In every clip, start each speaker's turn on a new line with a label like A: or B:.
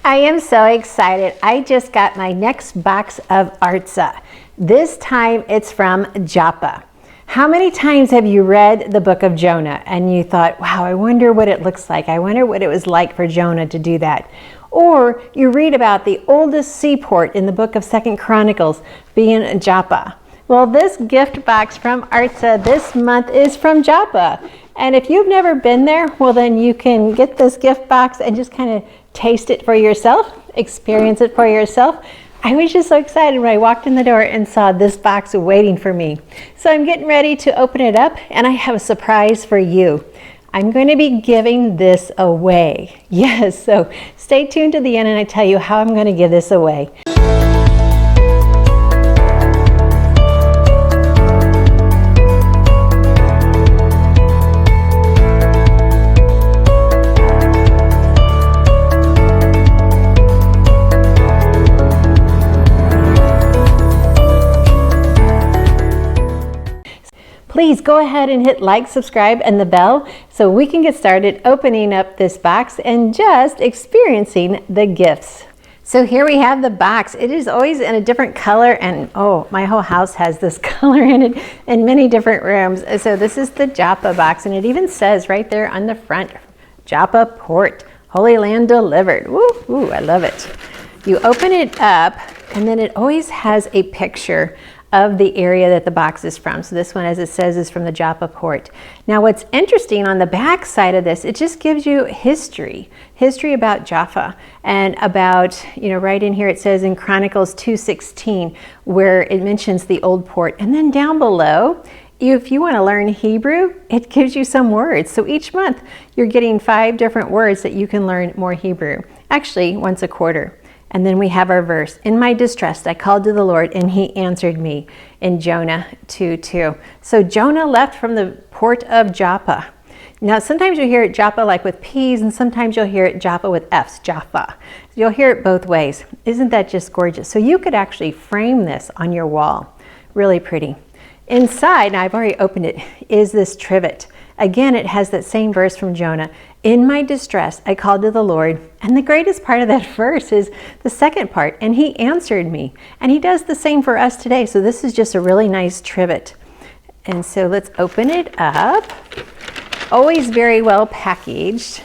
A: I am so excited. I just got my next box of Artza. This time it's from Jaffa. How many times have you read the book of Jonah and you thought, wow, I wonder what it looks like. I wonder what it was like for Jonah to do that. Or you read about the oldest seaport in the book of 2 Chronicles being Jaffa. Well, this gift box from Artza this month is from Jaffa. And if you've never been there, well, then you can get this gift box and just kind of taste it for yourself, experience it for yourself. I was just so excited when I walked in the door and saw this box waiting for me. So I'm getting ready to open it up, and I have a surprise for you. I'm going to be giving this away. Yes, so stay tuned to the end and I tell you how I'm going to give this away. Please go ahead and hit like, subscribe, and the bell so we can get started opening up this box and just experiencing the gifts. So here we have the box. It is always in a different color, and oh, my whole house has this color in it in many different rooms. So this is the Jaffa box, and it even says right there on the front, Jaffa Port, Holy Land Delivered. Woo, woo, I love it. You open it up, and then it always has a picture of the area that the box is from. So this one, as it says, is from the Jaffa port. Now what's interesting on the back side of this, it just gives you history about Jaffa, and about, right in here it says in Chronicles 2:16, where it mentions the old port. And then down below, if you want to learn Hebrew, it gives you some words. So each month you're getting 5 different words that you can learn more Hebrew, actually once a quarter. And then we have our verse, in my distress, I called to the Lord and he answered me, in Jonah 2:2. So Jonah left from the port of Jaffa. Now, sometimes you hear it Jaffa like with P's, and sometimes you'll hear it Jaffa with F's, Jaffa. You'll hear it both ways. Isn't that just gorgeous? So you could actually frame this on your wall. Really pretty. Inside, now I've already opened it, is this trivet. Again, it has that same verse from Jonah. In my distress, I called to the Lord. And the greatest part of that verse is the second part, and he answered me. And he does the same for us today. So this is just a really nice trivet. And so let's open it up. Always very well packaged.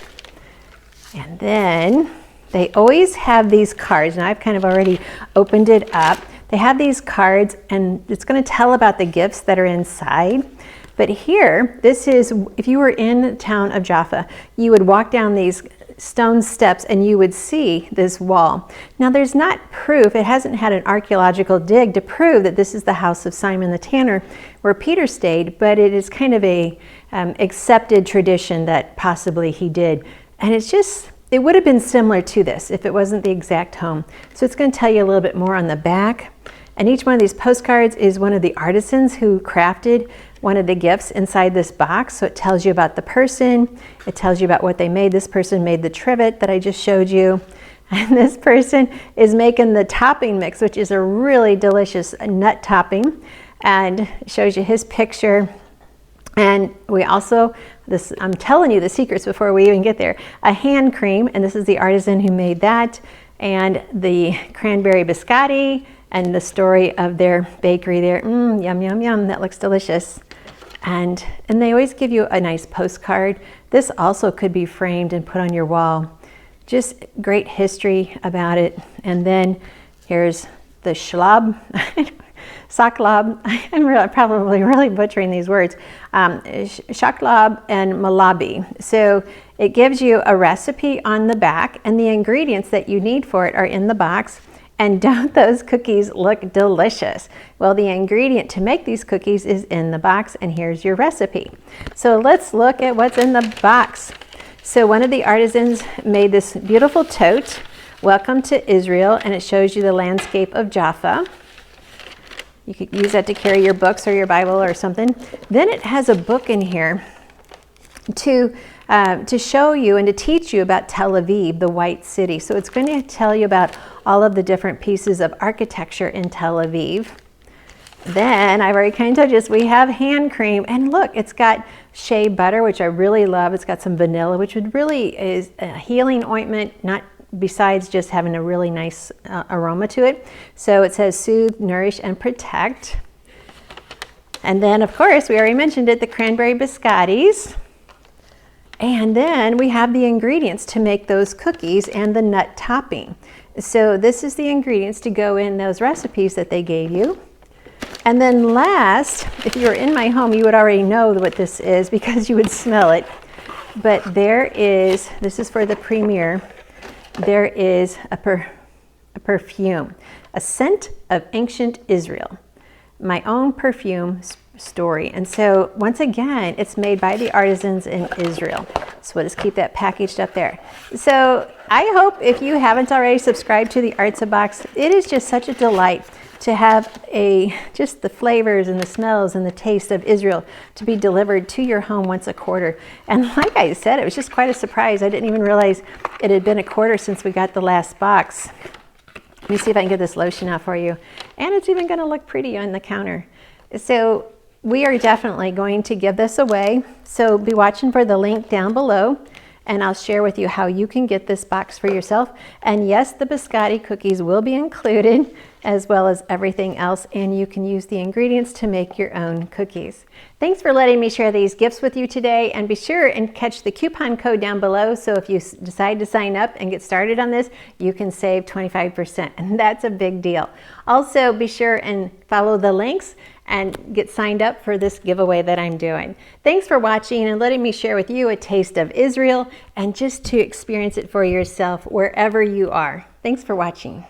A: And then they always have these cards. And I've kind of already opened it up. They have these cards, and it's going to tell about the gifts that are inside. But here, this is, if you were in the town of Jaffa, you would walk down these stone steps and you would see this wall. Now there's not proof, it hasn't had an archaeological dig to prove that this is the house of Simon the Tanner where Peter stayed, but it is kind of a accepted tradition that possibly he did. And it's just, it would have been similar to this if it wasn't the exact home. So it's going to tell you a little bit more on the back. And each one of these postcards is one of the artisans who crafted one of the gifts inside this box. So it tells you about the person, it tells you about what they made. This person made the trivet that I just showed you. And this person is making the topping mix, which is a really delicious nut topping. And it shows you his picture. And we also, I'm telling you the secrets before we even get there, a hand cream, and this is the artisan who made that, and the cranberry biscotti, and the story of their bakery there. Yum, yum, yum, that looks delicious. And they always give you a nice postcard. This also could be framed and put on your wall. Just great history about it. And then here's the shlab, saklab, I'm probably really butchering these words, shaklab and malabi. So it gives you a recipe on the back, and the ingredients that you need for it are in the box. And don't those cookies look delicious? Well, the ingredient to make these cookies is in the box, and here's your recipe. So let's look at what's in the box. So one of the artisans made this beautiful tote, Welcome to Israel, and it shows you the landscape of Jaffa. You could use that to carry your books or your Bible or something. Then it has a book in here to show you and to teach you about Tel Aviv, the White City. So it's going to tell you about all of the different pieces of architecture in Tel Aviv. Then I've already kind of told you this, we have hand cream, and look, it's got shea butter, which I really love. It's got some vanilla, which would really is a healing ointment, not besides just having a really nice aroma to it. So it says soothe, nourish, and protect. And then, of course, we already mentioned it, the cranberry biscottis. And then we have the ingredients to make those cookies and the nut topping. So this is the ingredients to go in those recipes that they gave you. And then last, if you were in my home, you would already know what this is because you would smell it. But there is, this is for the premiere, there is a perfume, a scent of ancient Israel. My own perfume story. And so once again, it's made by the artisans in Israel. So we'll just keep that packaged up there. So I hope if you haven't already subscribed to the Artza box, it is just such a delight to have just the flavors and the smells and the taste of Israel to be delivered to your home once a quarter. And like I said, it was just quite a surprise. I didn't even realize it had been a quarter since we got the last box. Let me see if I can get this lotion out for you. And it's even going to look pretty on the counter. So we are definitely going to give this away. So be watching for the link down below, and I'll share with you how you can get this box for yourself. And yes, the biscotti cookies will be included, as well as everything else, and you can use the ingredients to make your own cookies. Thanks for letting me share these gifts with you today, and be sure and catch the coupon code down below, so if you decide to sign up and get started on this, you can save 25%, and that's a big deal. Also, be sure and follow the links and get signed up for this giveaway that I'm doing. Thanks for watching and letting me share with you a taste of Israel, and just to experience it for yourself wherever you are. Thanks for watching.